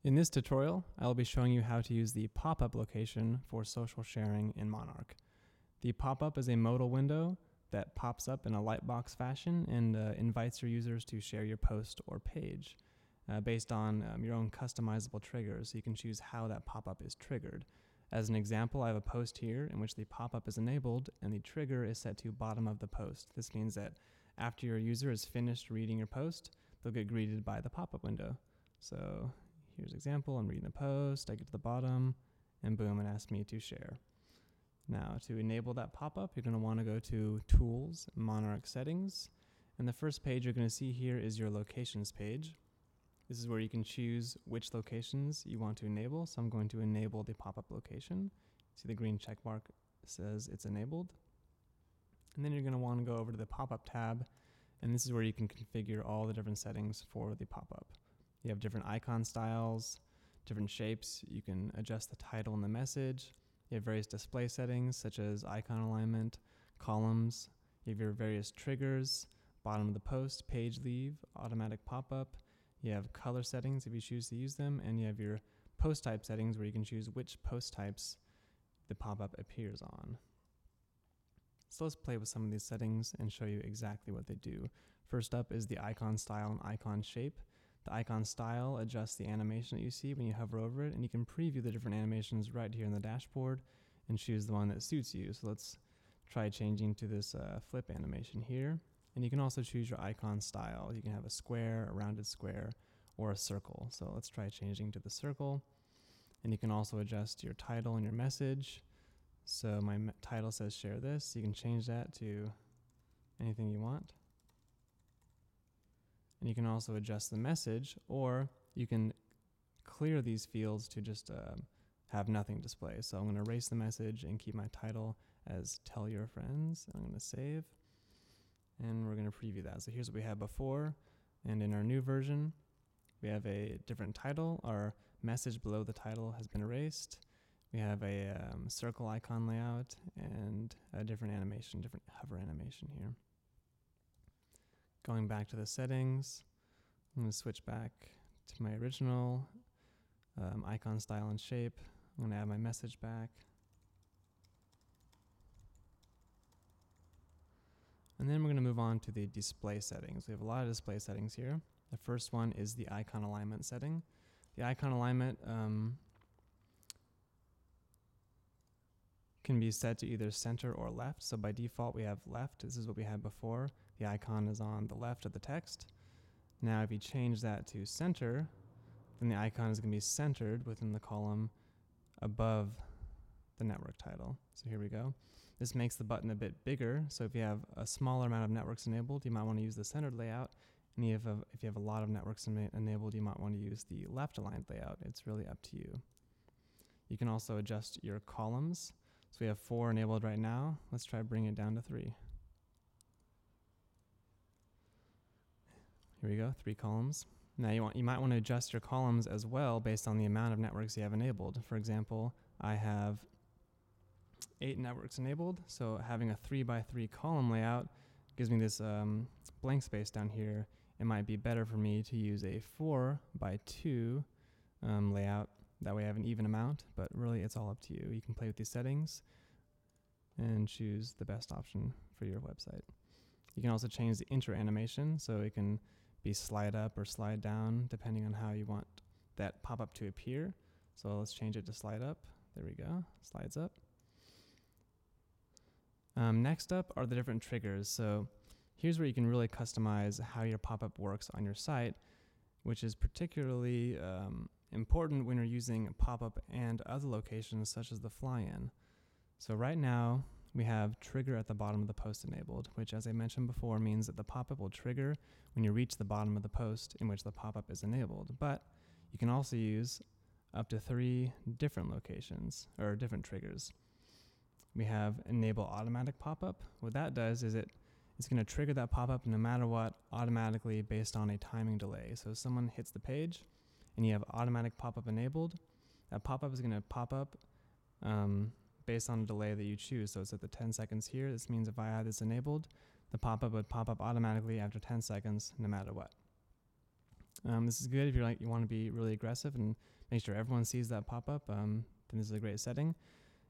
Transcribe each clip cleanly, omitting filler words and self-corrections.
In this tutorial, I will be showing you how to use the pop-up location for social sharing in Monarch. The pop-up is a modal window that pops up in a lightbox fashion and invites your users to share your post or page based on your own customizable triggers, so you can choose how that pop-up is triggered. As an example, I have a post here in which the pop-up is enabled and the trigger is set to bottom of the post. This means that after your user is finished reading your post, they'll get greeted by the pop-up window. So here's an example. I'm reading the post, I get to the bottom, and boom, it asks me to share. Now, to enable that pop-up, you're going to want to go to Tools, Monarch Settings, and the first page you're going to see here is your Locations page. This is where you can choose which locations you want to enable, so I'm going to enable the pop-up location. See the green check mark says it's enabled. And then you're going to want to go over to the pop-up tab, and this is where you can configure all the different settings for the pop-up. You have different icon styles, different shapes. You can adjust the title and the message. You have various display settings such as icon alignment, columns. You have your various triggers, bottom of the post, page leave, automatic pop-up. You have color settings if you choose to use them, and you have your post type settings where you can choose which post types the pop-up appears on. So let's play with some of these settings and show you exactly what they do. First up is the icon style and icon shape. The icon style adjusts the animation that you see when you hover over it, and you can preview the different animations right here in the dashboard and choose the one that suits you. So let's try changing to this flip animation here. And you can also choose your icon style. You can have a square, a rounded square, or a circle. So let's try changing to the circle. And you can also adjust your title and your message. So my title says share this. You can change that to anything you want. And you can also adjust the message, or you can clear these fields to just have nothing display. So I'm going to erase the message and keep my title as tell your friends. I'm going to save, and we're going to preview that. So here's what we had before, and in our new version, we have a different title. Our message below the title has been erased. We have a circle icon layout and a different animation, different hover animation here. Going back to the settings, I'm going to switch back to my original icon style and shape. I'm going to add my message back. And then we're going to move on to the display settings. We have a lot of display settings here. The first one is the icon alignment setting. The icon alignment can be set to either center or left. So by default, we have left. This is what we had before. The icon is on the left of the text. Now, if you change that to center, then the icon is going to be centered within the column above the network title. So here we go. This makes the button a bit bigger. So if you have a smaller amount of networks enabled, you might want to use the centered layout. And if you have a lot of networks enabled, you might want to use the left aligned layout. It's really up to you. You can also adjust your columns. So we have 4 enabled right now. Let's try bringing it down to 3. Here we go, 3 columns. Now you might want to adjust your columns as well based on the amount of networks you have enabled. For example, I have 8 networks enabled, so having a 3x3 column layout gives me this blank space down here. It might be better for me to use a 4x2 layout. That way I have an even amount, but really it's all up to you. You can play with these settings and choose the best option for your website. You can also change the intro animation, so it can be slide up or slide down depending on how you want that pop-up to appear. So let's change it to slide up. There we go, slides up. Next up are the different triggers. So here's where you can really customize how your pop-up works on your site, which is particularly important when you're using pop-up and other locations such as the fly-in. So right now we have trigger at the bottom of the post enabled, which, as I mentioned before, means that the pop-up will trigger when you reach the bottom of the post in which the pop-up is enabled. But you can also use up to 3 different locations or different triggers. We have enable automatic pop-up. What that does is it's going to trigger that pop-up no matter what automatically based on a timing delay. So if someone hits the page and you have automatic pop-up enabled, that pop-up is going to pop up based on a delay that you choose. So it's at the 10 seconds here. This means if I had this enabled, the pop-up would pop up automatically after 10 seconds no matter what. This is good if you want to be really aggressive and make sure everyone sees that pop-up. Then this is a great setting.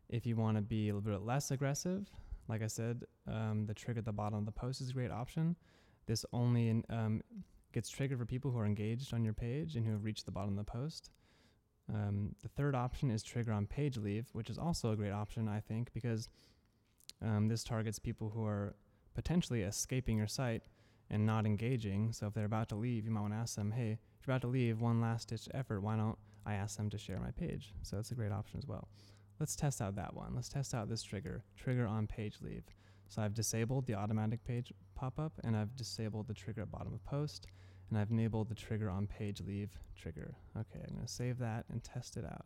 If you want to be a little bit less aggressive, like I said, the trigger at the bottom of the post is a great option. This only gets triggered for people who are engaged on your page and who have reached the bottom of the post. The third option is trigger on page leave, which is also a great option, I think, because this targets people who are potentially escaping your site and not engaging. So if they're about to leave, you might want to ask them, hey, if you're about to leave, one last ditch effort, why don't I ask them to share my page? So that's a great option as well. Let's test out that one. Let's test out this trigger on page leave. So I've disabled the automatic page pop-up, and I've disabled the trigger at bottom of post, and I've enabled the trigger on page leave trigger. Okay, I'm going to save that and test it out.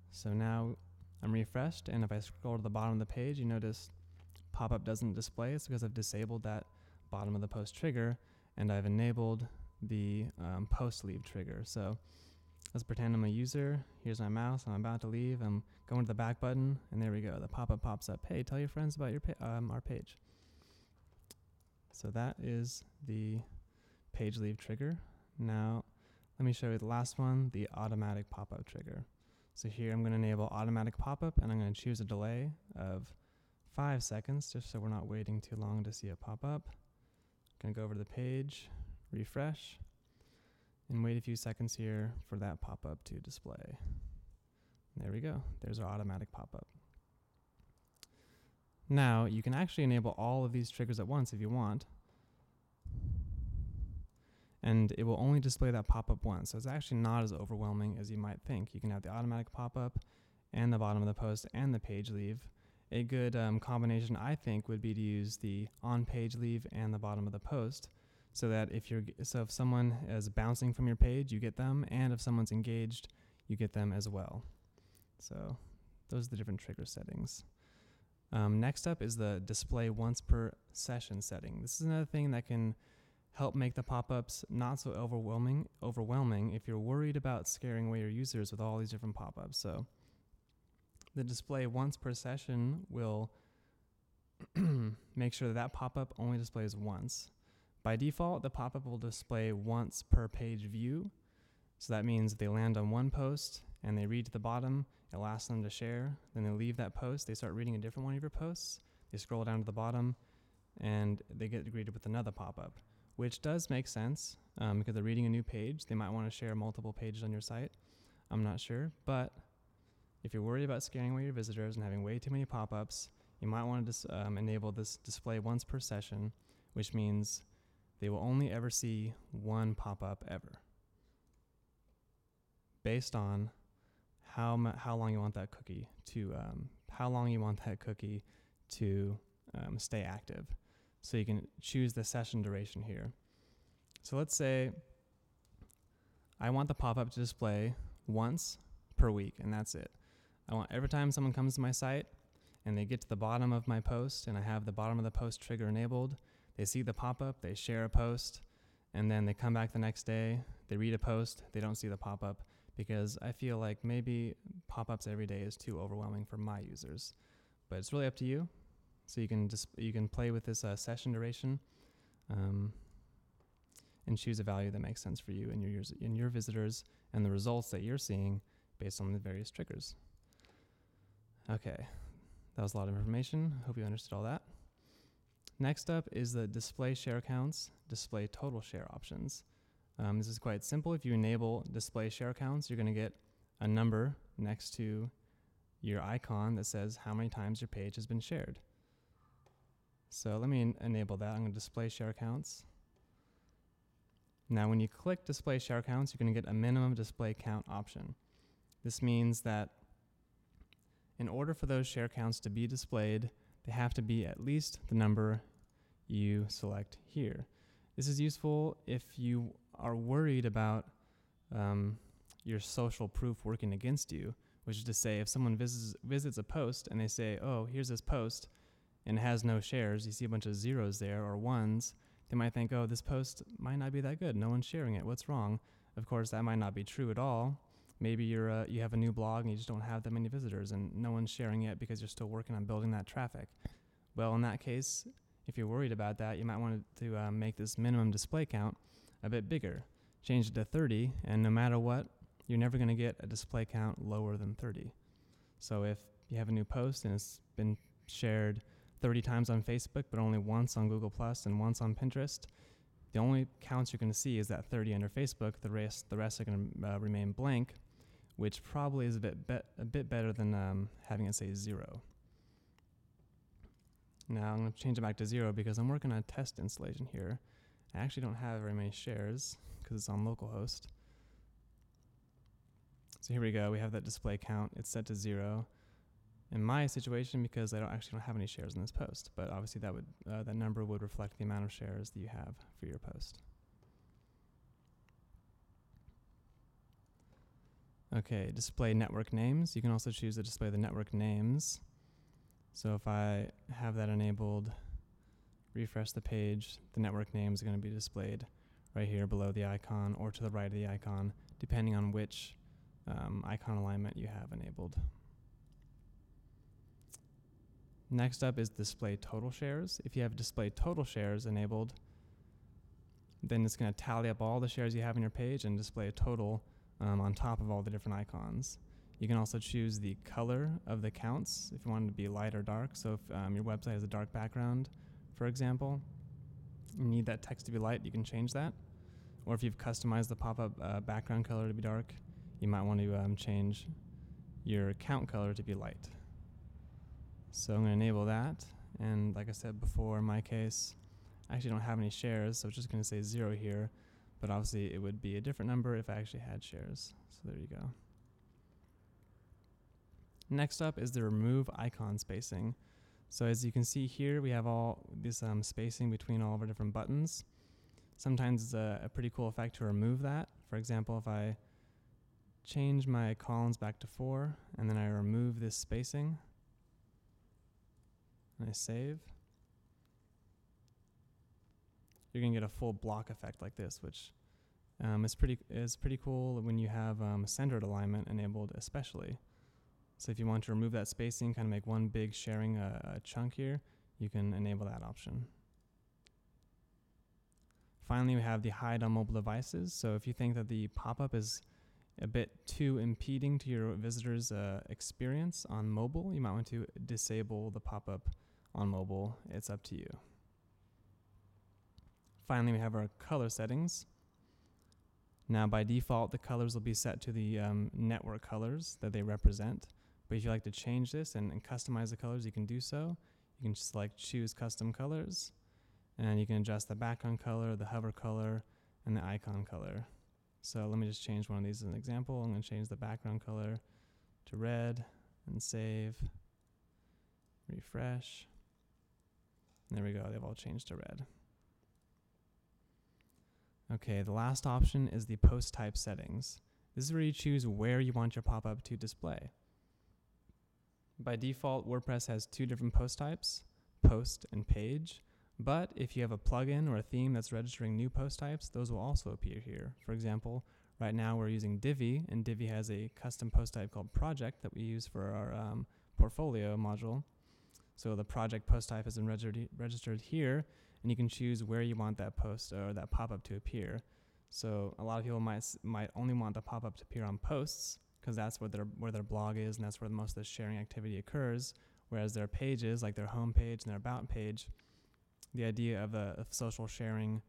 So now I'm refreshed, and if I scroll to the bottom of the page, you notice pop-up doesn't display. It's because I've disabled that bottom of the post trigger, and I've enabled the post leave trigger. So let's pretend I'm a user. Here's my mouse. I'm about to leave. I'm going to the back button, and there we go. The pop-up pops up. Hey, tell your friends about your our page. So that is the page leave trigger. Now, let me show you the last one, the automatic pop-up trigger. So here I'm going to enable automatic pop-up, and I'm going to choose a delay of 5 seconds, just so we're not waiting too long to see it pop up. Going to go over to the page, refresh, and wait a few seconds here for that pop-up to display. There we go. There's our automatic pop-up. Now, you can actually enable all of these triggers at once if you want, and it will only display that pop-up once. So it's actually not as overwhelming as you might think. You can have the automatic pop-up and the bottom of the post and the page leave. A good combination, I think, would be to use the on-page leave and the bottom of the post, so that if someone is bouncing from your page, you get them, and if someone's engaged, you get them as well. So those are the different trigger settings. Next up is the display once per session setting. This is another thing that can help make the pop-ups not so overwhelming if you're worried about scaring away your users with all these different pop-ups. So the display once per session will make sure that pop-up only displays once. By default, the pop-up will display once per page view. So that means they land on one post and they read to the bottom, it'll ask them to share, then they leave that post, they start reading a different one of your posts, they scroll down to the bottom, and they get greeted with another pop-up, which does make sense because they're reading a new page. They might want to share multiple pages on your site. I'm not sure, but if you're worried about scaring away your visitors and having way too many pop-ups, you might want to enable this display once per session, which means they will only ever see one pop-up ever, based on how long you want that cookie to stay active. So you can choose the session duration here. So let's say I want the pop-up to display once per week, and that's it. I want every time someone comes to my site and they get to the bottom of my post and I have the bottom of the post trigger enabled, they see the pop-up, they share a post, and then they come back the next day, they read a post, they don't see the pop-up, because I feel like maybe pop-ups every day is too overwhelming for my users. But it's really up to you. So you can play with this session duration and choose a value that makes sense for you and your visitors and the results that you're seeing based on the various triggers. Okay, that was a lot of information. Hope you understood all that. Next up is the display share counts, display total share options. This is quite simple. If you enable display share counts, you're going to get a number next to your icon that says how many times your page has been shared. So let me enable that. I'm going to display share counts. Now when you click display share counts, you're going to get a minimum display count option. This means that in order for those share counts to be displayed, they have to be at least the number you select here. This is useful if you are worried about your social proof working against you, which is to say if someone visits a post and they say, oh, here's this post, and it has no shares, you see a bunch of zeros there or ones, they might think, oh, this post might not be that good. No one's sharing it. What's wrong? Of course, that might not be true at all. Maybe you have a new blog and you just don't have that many visitors and no one's sharing it because you're still working on building that traffic. Well, in that case, if you're worried about that, you might want to make this minimum display count a bit bigger. change it to 30, and no matter what, you're never going to get a display count lower than 30. So if you have a new post and it's been shared 30 times on Facebook, but only once on Google Plus and once on Pinterest, the only counts you're going to see is that 30 under Facebook. The rest are going to remain blank, which probably is a bit better than having it say 0. Now I'm going to change it back to 0 because I'm working on a test installation here. I actually don't have very many shares because it's on localhost. So here we go. We have that display count. It's set to 0. In my situation, because I don't have any shares in this post, but obviously that number would reflect the amount of shares that you have for your post. Okay, display network names. You can also choose to display the network names. So if I have that enabled, refresh the page, the network names are going to be displayed right here below the icon or to the right of the icon, depending on which icon alignment you have enabled. Next up is display total shares. If you have display total shares enabled, then it's going to tally up all the shares you have on your page and display a total on top of all the different icons. You can also choose the color of the counts if you want it to be light or dark. So if your website has a dark background, for example, you need that text to be light, you can change that. Or if you've customized the pop-up background color to be dark, you might want to change your count color to be light. So I'm going to enable that, and like I said before, in my case, I actually don't have any shares, so it's just going to say 0 here, but obviously it would be a different number if I actually had shares. So there you go. Next up is the remove icon spacing. So as you can see here, we have all this spacing between all of our different buttons. Sometimes it's a pretty cool effect to remove that. For example, if I change my columns back to 4, and then I remove this spacing, and I save, you're going to get a full block effect like this, which is pretty cool when you have centered alignment enabled especially. So if you want to remove that spacing, kind of make one big sharing chunk here, you can enable that option. Finally, we have the hide on mobile devices. So if you think that the pop-up is a bit too impeding to your visitor's experience on mobile, you might want to disable the pop-up on mobile. It's up to you. Finally, we have our color settings. Now, by default, the colors will be set to the network colors that they represent. But if you like to change this and customize the colors, you can do so. You can just choose custom colors, and you can adjust the background color, the hover color, and the icon color. So let me just change one of these as an example. I'm going to change the background color to red and save, refresh. There we go, they've all changed to red. Okay, the last option is the post type settings. This is where you choose where you want your pop-up to display. By default, WordPress has 2 different post types, post and page. But if you have a plugin or a theme that's registering new post types, those will also appear here. For example, right now we're using Divi, and Divi has a custom post type called project that we use for our portfolio module. So the project post type has been registered here, and you can choose where you want that post or that pop-up to appear. So a lot of people might only want the pop-up to appear on posts because that's where their blog is, and that's where most of the sharing activity occurs. Whereas their pages, like their home page and their about page, the idea of social sharing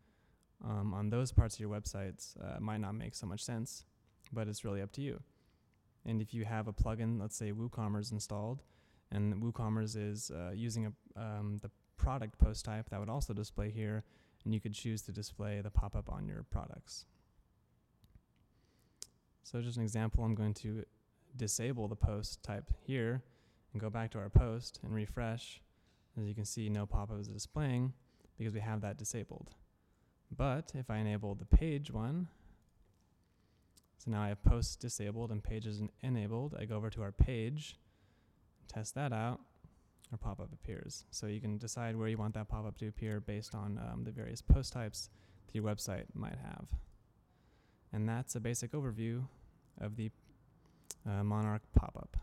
on those parts of your websites might not make so much sense, but it's really up to you. And if you have a plugin, let's say WooCommerce installed, and WooCommerce is using the product post type, that would also display here, and you could choose to display the pop-up on your products. So just an example, I'm going to disable the post type here and go back to our post and refresh. As you can see, no pop-up is displaying because we have that disabled. But if I enable the page one, so now I have posts disabled and pages enabled, I go over to our page, test that out, our pop-up appears. So you can decide where you want that pop-up to appear based on the various post types that your website might have. And that's a basic overview of the Monarch pop-up.